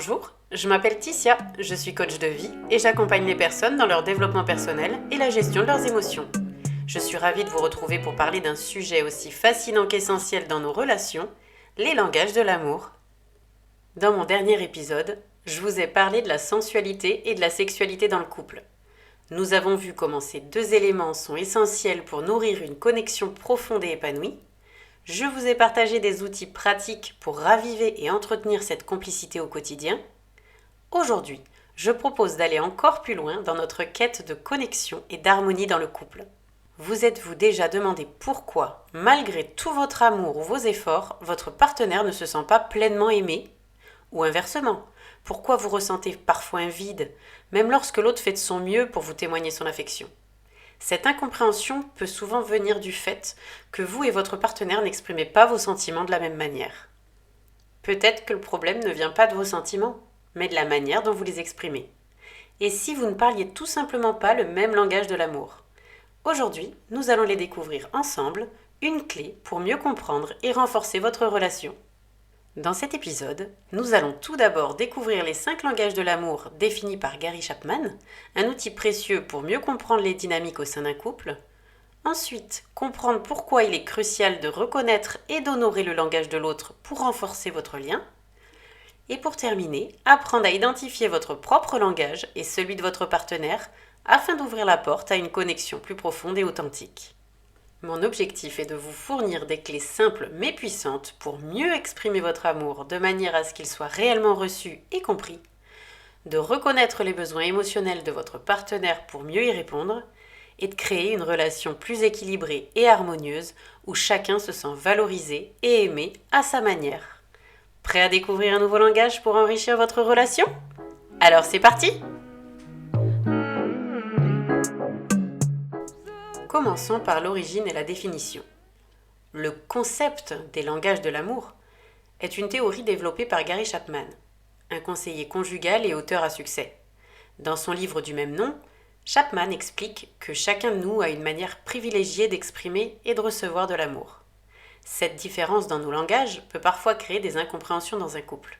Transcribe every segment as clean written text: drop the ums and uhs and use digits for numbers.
Bonjour, je m'appelle Ticia, je suis coach de vie et j'accompagne les personnes dans leur développement personnel et la gestion de leurs émotions. Je suis ravie de vous retrouver pour parler d'un sujet aussi fascinant qu'essentiel dans nos relations, les langages de l'amour. Dans mon dernier épisode, je vous ai parlé de la sensualité et de la sexualité dans le couple. Nous avons vu comment ces deux éléments sont essentiels pour nourrir une connexion profonde et épanouie. Je vous ai partagé des outils pratiques pour raviver et entretenir cette complicité au quotidien. Aujourd'hui, je propose d'aller encore plus loin dans notre quête de connexion et d'harmonie dans le couple. Vous êtes-vous déjà demandé pourquoi, malgré tout votre amour ou vos efforts, votre partenaire ne se sent pas pleinement aimé? Ou inversement, pourquoi vous ressentez parfois un vide, même lorsque l'autre fait de son mieux pour vous témoigner son affection? Cette incompréhension peut souvent venir du fait que vous et votre partenaire n'exprimez pas vos sentiments de la même manière. Peut-être que le problème ne vient pas de vos sentiments, mais de la manière dont vous les exprimez. Et si vous ne parliez tout simplement pas le même langage de l'amour? Aujourd'hui, nous allons les découvrir ensemble, une clé pour mieux comprendre et renforcer votre relation. Dans cet épisode, nous allons tout d'abord découvrir les 5 langages de l'amour définis par Gary Chapman, un outil précieux pour mieux comprendre les dynamiques au sein d'un couple. Ensuite, comprendre pourquoi il est crucial de reconnaître et d'honorer le langage de l'autre pour renforcer votre lien. Et pour terminer, apprendre à identifier votre propre langage et celui de votre partenaire afin d'ouvrir la porte à une connexion plus profonde et authentique. Mon objectif est de vous fournir des clés simples mais puissantes pour mieux exprimer votre amour de manière à ce qu'il soit réellement reçu et compris, de reconnaître les besoins émotionnels de votre partenaire pour mieux y répondre et de créer une relation plus équilibrée et harmonieuse où chacun se sent valorisé et aimé à sa manière. Prêt à découvrir un nouveau langage pour enrichir votre relation? Alors c'est parti! Commençons par l'origine et la définition. Le concept des langages de l'amour est une théorie développée par Gary Chapman, un conseiller conjugal et auteur à succès. Dans son livre du même nom, Chapman explique que chacun de nous a une manière privilégiée d'exprimer et de recevoir de l'amour. Cette différence dans nos langages peut parfois créer des incompréhensions dans un couple.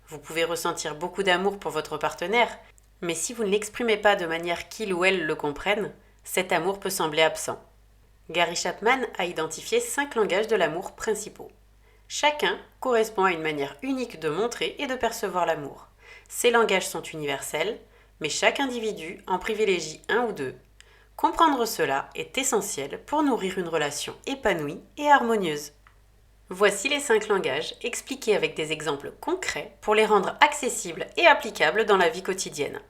Vous pouvez ressentir beaucoup d'amour pour votre partenaire, mais si vous ne l'exprimez pas de manière qu'il ou elle le comprenne, cet amour peut sembler absent. Gary Chapman a identifié 5 langages de l'amour principaux. Chacun correspond à une manière unique de montrer et de percevoir l'amour. Ces langages sont universels, mais chaque individu en privilégie un ou deux. Comprendre cela est essentiel pour nourrir une relation épanouie et harmonieuse. Voici les 5 langages expliqués avec des exemples concrets pour les rendre accessibles et applicables dans la vie quotidienne.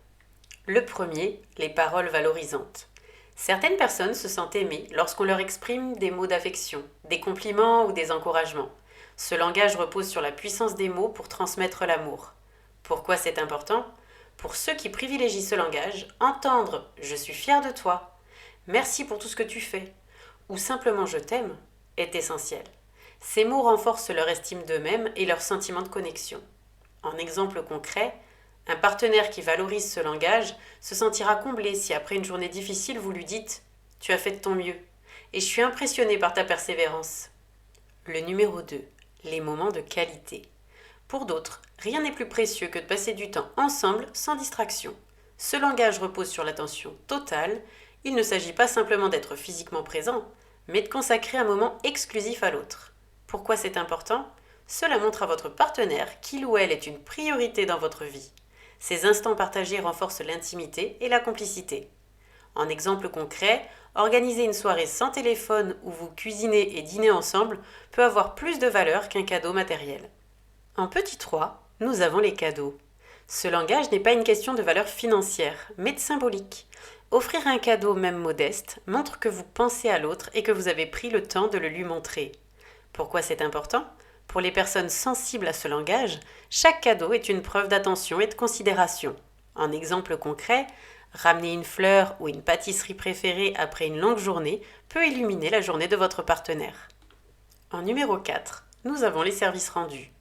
Le premier, les paroles valorisantes. Certaines personnes se sentent aimées lorsqu'on leur exprime des mots d'affection, des compliments ou des encouragements. Ce langage repose sur la puissance des mots pour transmettre l'amour. Pourquoi c'est important? Pour ceux qui privilégient ce langage, entendre « je suis fier de toi »,« merci pour tout ce que tu fais » ou simplement « je t'aime » est essentiel. Ces mots renforcent leur estime d'eux-mêmes et leur sentiment de connexion. En exemple concret, un partenaire qui valorise ce langage se sentira comblé si après une journée difficile vous lui dites « tu as fait de ton mieux et je suis impressionné par ta persévérance ». Le numéro 2, les moments de qualité. Pour d'autres, rien n'est plus précieux que de passer du temps ensemble sans distraction. Ce langage repose sur l'attention totale, il ne s'agit pas simplement d'être physiquement présent, mais de consacrer un moment exclusif à l'autre. Pourquoi c'est important? Cela montre à votre partenaire qu'il ou elle est une priorité dans votre vie. Ces instants partagés renforcent l'intimité et la complicité. En exemple concret, organiser une soirée sans téléphone où vous cuisinez et dînez ensemble peut avoir plus de valeur qu'un cadeau matériel. En petit 3, nous avons les cadeaux. Ce langage n'est pas une question de valeur financière, mais de symbolique. Offrir un cadeau, même modeste, montre que vous pensez à l'autre et que vous avez pris le temps de le lui montrer. Pourquoi c'est important? Pour les personnes sensibles à ce langage, chaque cadeau est une preuve d'attention et de considération. En exemple concret, ramener une fleur ou une pâtisserie préférée après une longue journée peut illuminer la journée de votre partenaire. En numéro 4, nous avons les services rendus.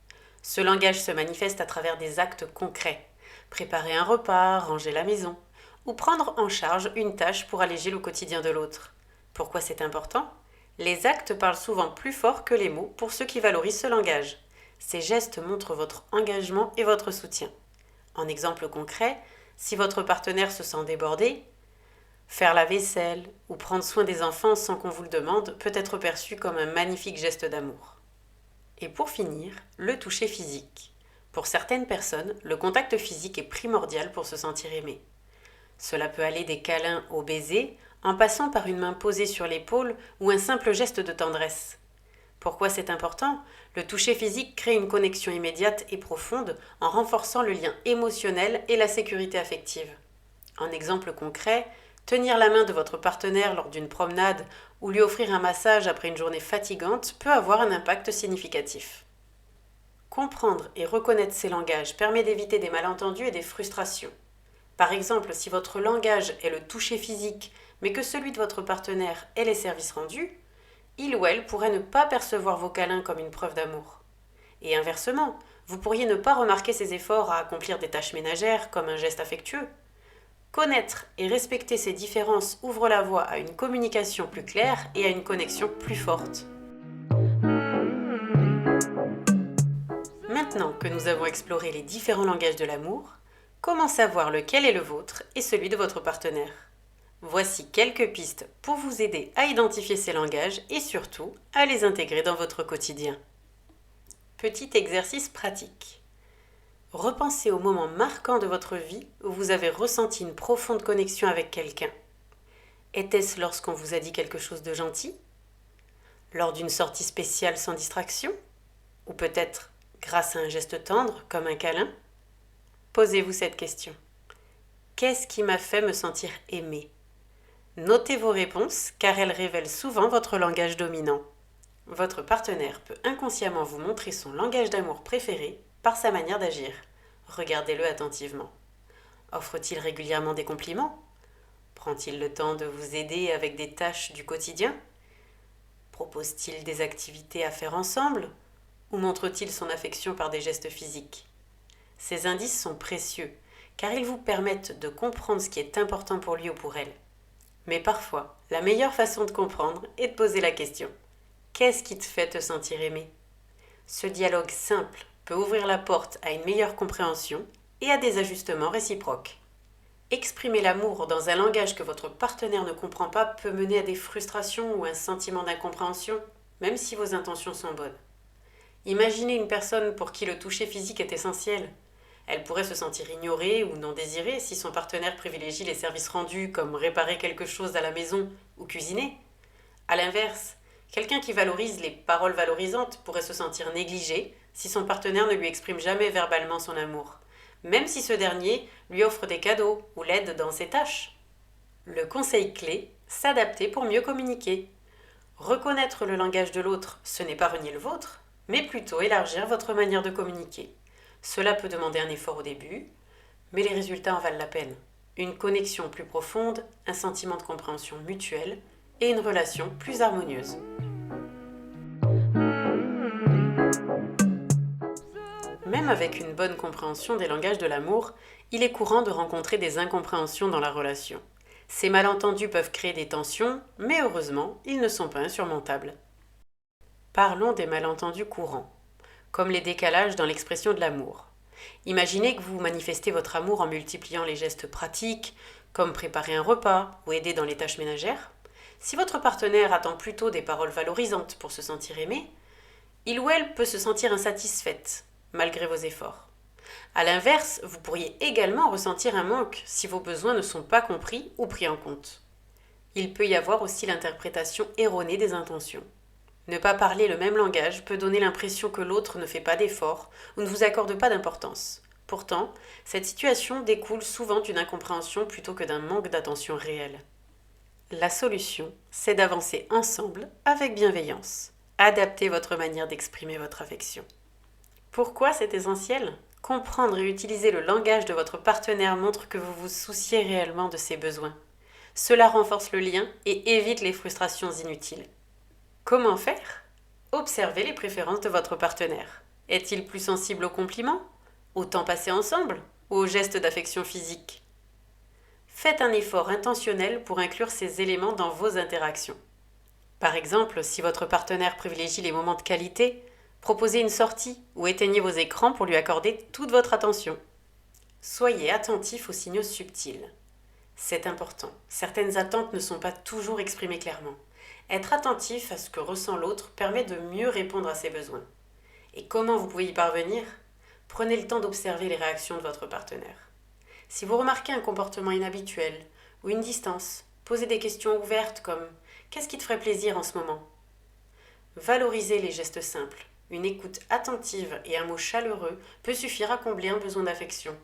Ce langage se manifeste à travers des actes concrets. Préparer un repas, ranger la maison, ou prendre en charge une tâche pour alléger le quotidien de l'autre. Pourquoi c'est important? Les actes parlent souvent plus fort que les mots pour ceux qui valorisent ce langage. Ces gestes montrent votre engagement et votre soutien. En exemple concret, si votre partenaire se sent débordé, faire la vaisselle ou prendre soin des enfants sans qu'on vous le demande peut être perçu comme un magnifique geste d'amour. Et pour finir, le toucher physique. Pour certaines personnes, le contact physique est primordial pour se sentir aimé. Cela peut aller des câlins au baiser, en passant par une main posée sur l'épaule ou un simple geste de tendresse. Pourquoi c'est important ? Le toucher physique crée une connexion immédiate et profonde en renforçant le lien émotionnel et la sécurité affective. En exemple concret, tenir la main de votre partenaire lors d'une promenade ou lui offrir un massage après une journée fatigante peut avoir un impact significatif. Comprendre et reconnaître ces langages permet d'éviter des malentendus et des frustrations. Par exemple, si votre langage est le toucher physique, mais que celui de votre partenaire est les services rendus, il ou elle pourrait ne pas percevoir vos câlins comme une preuve d'amour. Et inversement, vous pourriez ne pas remarquer ses efforts à accomplir des tâches ménagères comme un geste affectueux. Connaître et respecter ces différences ouvre la voie à une communication plus claire et à une connexion plus forte. Maintenant que nous avons exploré les différents langages de l'amour, comment savoir lequel est le vôtre et celui de votre partenaire ? Voici quelques pistes pour vous aider à identifier ces langages et surtout à les intégrer dans votre quotidien. Petit exercice pratique. Repensez au moment marquant de votre vie où vous avez ressenti une profonde connexion avec quelqu'un. Était-ce lorsqu'on vous a dit quelque chose de gentil ? Lors d'une sortie spéciale sans distraction ? Ou peut-être grâce à un geste tendre comme un câlin ? Posez-vous cette question. Qu'est-ce qui m'a fait me sentir aimée ? Notez vos réponses car elles révèlent souvent votre langage dominant. Votre partenaire peut inconsciemment vous montrer son langage d'amour préféré par sa manière d'agir. Regardez-le attentivement. Offre-t-il régulièrement des compliments ? Prend-il le temps de vous aider avec des tâches du quotidien ? Propose-t-il des activités à faire ensemble ? Ou montre-t-il son affection par des gestes physiques ? Ces indices sont précieux car ils vous permettent de comprendre ce qui est important pour lui ou pour elle. Mais parfois, la meilleure façon de comprendre est de poser la question. Qu'est-ce qui te fait te sentir aimé ? Ce dialogue simple peut ouvrir la porte à une meilleure compréhension et à des ajustements réciproques. Exprimer l'amour dans un langage que votre partenaire ne comprend pas peut mener à des frustrations ou un sentiment d'incompréhension, même si vos intentions sont bonnes. Imaginez une personne pour qui le toucher physique est essentiel. Elle pourrait se sentir ignorée ou non désirée si son partenaire privilégie les services rendus comme réparer quelque chose à la maison ou cuisiner. A l'inverse, quelqu'un qui valorise les paroles valorisantes pourrait se sentir négligé si son partenaire ne lui exprime jamais verbalement son amour, même si ce dernier lui offre des cadeaux ou l'aide dans ses tâches. Le conseil clé, s'adapter pour mieux communiquer. Reconnaître le langage de l'autre, ce n'est pas renier le vôtre, mais plutôt élargir votre manière de communiquer. Cela peut demander un effort au début, mais les résultats en valent la peine. Une connexion plus profonde, un sentiment de compréhension mutuelle et une relation plus harmonieuse. Même avec une bonne compréhension des langages de l'amour, il est courant de rencontrer des incompréhensions dans la relation. Ces malentendus peuvent créer des tensions, mais heureusement, ils ne sont pas insurmontables. Parlons des malentendus courants, comme les décalages dans l'expression de l'amour. Imaginez que vous manifestez votre amour en multipliant les gestes pratiques, comme préparer un repas ou aider dans les tâches ménagères. Si votre partenaire attend plutôt des paroles valorisantes pour se sentir aimé, il ou elle peut se sentir insatisfaite, malgré vos efforts. A l'inverse, vous pourriez également ressentir un manque si vos besoins ne sont pas compris ou pris en compte. Il peut y avoir aussi l'interprétation erronée des intentions. Ne pas parler le même langage peut donner l'impression que l'autre ne fait pas d'efforts ou ne vous accorde pas d'importance. Pourtant, cette situation découle souvent d'une incompréhension plutôt que d'un manque d'attention réelle. La solution, c'est d'avancer ensemble avec bienveillance. Adaptez votre manière d'exprimer votre affection. Pourquoi c'est essentiel ? Comprendre et utiliser le langage de votre partenaire montre que vous vous souciez réellement de ses besoins. Cela renforce le lien et évite les frustrations inutiles. Comment faire ? Observez les préférences de votre partenaire. Est-il plus sensible aux compliments, au temps passé ensemble ou aux gestes d'affection physique ? Faites un effort intentionnel pour inclure ces éléments dans vos interactions. Par exemple, si votre partenaire privilégie les moments de qualité, Proposez une sortie ou éteignez vos écrans pour lui accorder toute votre attention. Soyez attentif aux signaux subtils. C'est important. Certaines attentes ne sont pas toujours exprimées clairement. Être attentif à ce que ressent l'autre permet de mieux répondre à ses besoins. Et comment vous pouvez y parvenir ? Prenez le temps d'observer les réactions de votre partenaire. Si vous remarquez un comportement inhabituel ou une distance, posez des questions ouvertes comme « Qu'est-ce qui te ferait plaisir en ce moment ?» Valorisez les gestes simples. Une écoute attentive et un mot chaleureux peut suffire à combler un besoin d'affection.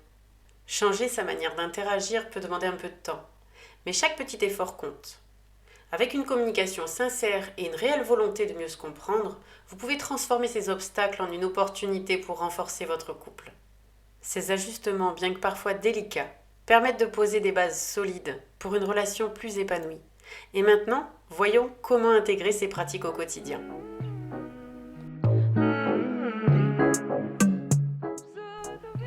Changer sa manière d'interagir peut demander un peu de temps, mais chaque petit effort compte. Avec une communication sincère et une réelle volonté de mieux se comprendre, vous pouvez transformer ces obstacles en une opportunité pour renforcer votre couple. Ces ajustements, bien que parfois délicats, permettent de poser des bases solides pour une relation plus épanouie. Et maintenant, voyons comment intégrer ces pratiques au quotidien.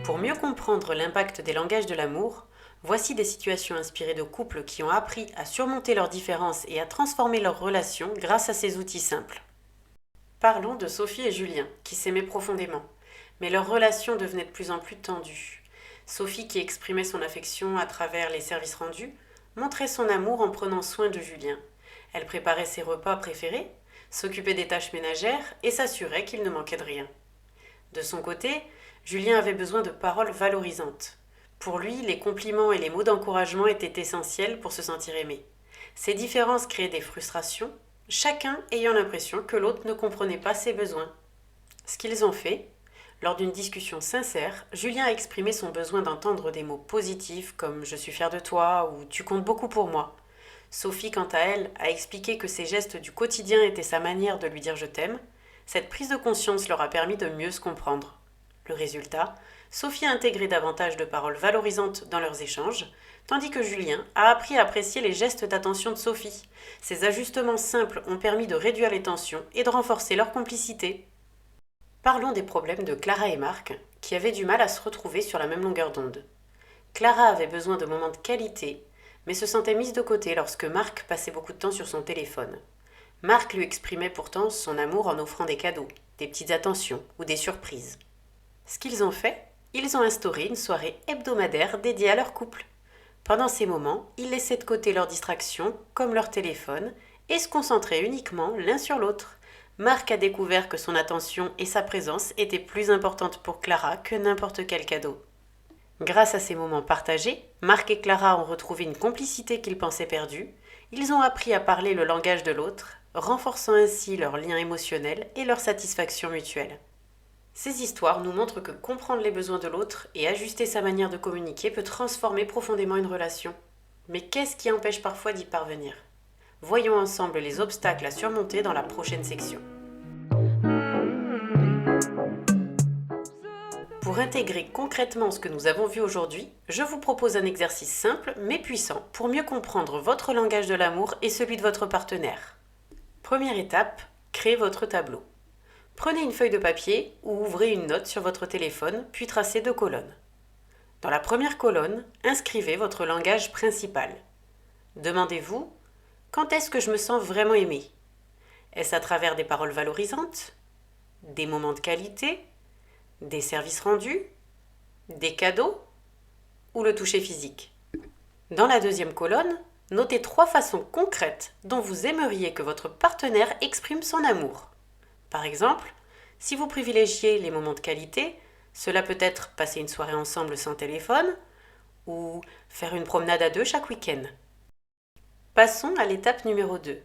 Pour mieux comprendre l'impact des langages de l'amour, voici des situations inspirées de couples qui ont appris à surmonter leurs différences et à transformer leurs relations grâce à ces outils simples. Parlons de Sophie et Julien, qui s'aimaient profondément, mais leur relation devenait de plus en plus tendue. Sophie, qui exprimait son affection à travers les services rendus, montrait son amour en prenant soin de Julien. Elle préparait ses repas préférés, s'occupait des tâches ménagères et s'assurait qu'il ne manquait de rien. De son côté, Julien avait besoin de paroles valorisantes. Pour lui, les compliments et les mots d'encouragement étaient essentiels pour se sentir aimé. Ces différences créaient des frustrations, chacun ayant l'impression que l'autre ne comprenait pas ses besoins. Ce qu'ils ont fait, lors d'une discussion sincère, Julien a exprimé son besoin d'entendre des mots positifs comme « je suis fier de toi » ou « tu comptes beaucoup pour moi ». Sophie, quant à elle, a expliqué que ces gestes du quotidien étaient sa manière de lui dire « je t'aime ». Cette prise de conscience leur a permis de mieux se comprendre. Le résultat, Sophie a intégré davantage de paroles valorisantes dans leurs échanges, tandis que Julien a appris à apprécier les gestes d'attention de Sophie. Ces ajustements simples ont permis de réduire les tensions et de renforcer leur complicité. Parlons des problèmes de Clara et Marc, qui avaient du mal à se retrouver sur la même longueur d'onde. Clara avait besoin de moments de qualité, mais se sentait mise de côté lorsque Marc passait beaucoup de temps sur son téléphone. Marc lui exprimait pourtant son amour en offrant des cadeaux, des petites attentions ou des surprises. Ce qu'ils ont fait, ils ont instauré une soirée hebdomadaire dédiée à leur couple. Pendant ces moments, ils laissaient de côté leurs distractions, comme leur téléphone, et se concentraient uniquement l'un sur l'autre. Marc a découvert que son attention et sa présence étaient plus importantes pour Clara que n'importe quel cadeau. Grâce à ces moments partagés, Marc et Clara ont retrouvé une complicité qu'ils pensaient perdue. Ils ont appris à parler le langage de l'autre, renforçant ainsi leur lien émotionnel et leur satisfaction mutuelle. Ces histoires nous montrent que comprendre les besoins de l'autre et ajuster sa manière de communiquer peut transformer profondément une relation. Mais qu'est-ce qui empêche parfois d'y parvenir ? Voyons ensemble les obstacles à surmonter dans la prochaine section. Pour intégrer concrètement ce que nous avons vu aujourd'hui, je vous propose un exercice simple mais puissant pour mieux comprendre votre langage de l'amour et celui de votre partenaire. Première étape, créez votre tableau. Prenez une feuille de papier ou ouvrez une note sur votre téléphone, puis tracez 2 colonnes. Dans la première colonne, inscrivez votre langage principal. Demandez-vous, quand est-ce que je me sens vraiment aimé ? Est-ce à travers des paroles valorisantes ? Des moments de qualité ? Des services rendus ? Des cadeaux ? Ou le toucher physique ? Dans la deuxième colonne, notez 3 façons concrètes dont vous aimeriez que votre partenaire exprime son amour. Par exemple, si vous privilégiez les moments de qualité, cela peut être passer une soirée ensemble sans téléphone ou faire une promenade à 2 chaque week-end. Passons à l'étape numéro 2.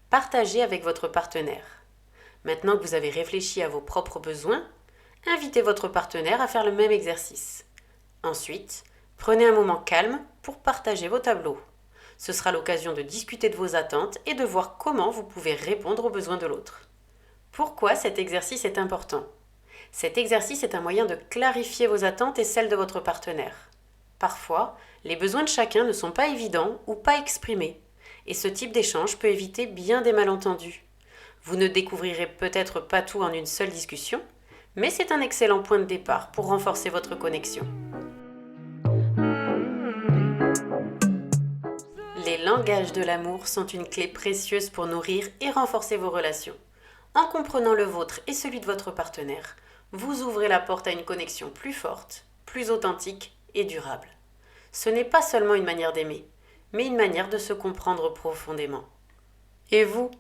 Partagez avec votre partenaire. Maintenant que vous avez réfléchi à vos propres besoins, invitez votre partenaire à faire le même exercice. Ensuite, prenez un moment calme pour partager vos tableaux. Ce sera l'occasion de discuter de vos attentes et de voir comment vous pouvez répondre aux besoins de l'autre. Pourquoi cet exercice est important ? Cet exercice est un moyen de clarifier vos attentes et celles de votre partenaire. Parfois, les besoins de chacun ne sont pas évidents ou pas exprimés, et ce type d'échange peut éviter bien des malentendus. Vous ne découvrirez peut-être pas tout en une seule discussion, mais c'est un excellent point de départ pour renforcer votre connexion. Les langages de l'amour sont une clé précieuse pour nourrir et renforcer vos relations. En comprenant le vôtre et celui de votre partenaire, vous ouvrez la porte à une connexion plus forte, plus authentique et durable. Ce n'est pas seulement une manière d'aimer, mais une manière de se comprendre profondément. Et vous,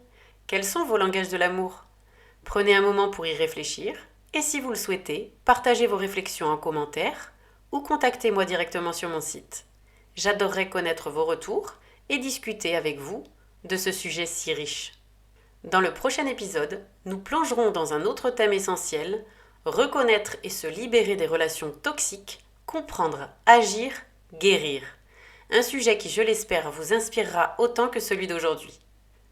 quels sont vos langages de l'amour ? Prenez un moment pour y réfléchir et si vous le souhaitez, partagez vos réflexions en commentaire ou contactez-moi directement sur mon site. J'adorerais connaître vos retours et discuter avec vous de ce sujet si riche. Dans le prochain épisode, nous plongerons dans un autre thème essentiel, reconnaître et se libérer des relations toxiques, comprendre, agir, guérir. Un sujet qui, je l'espère, vous inspirera autant que celui d'aujourd'hui.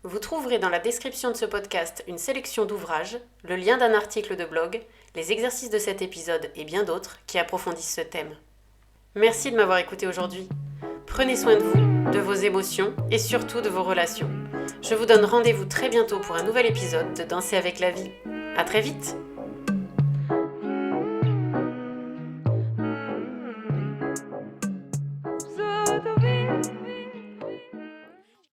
Vous trouverez dans la description de ce podcast une sélection d'ouvrages, le lien d'un article de blog, les exercices de cet épisode et bien d'autres qui approfondissent ce thème. Merci de m'avoir écouté aujourd'hui. Prenez soin de vous, de vos émotions et surtout de vos relations. Je vous donne rendez-vous très bientôt pour un nouvel épisode de Danser avec la vie. À très vite!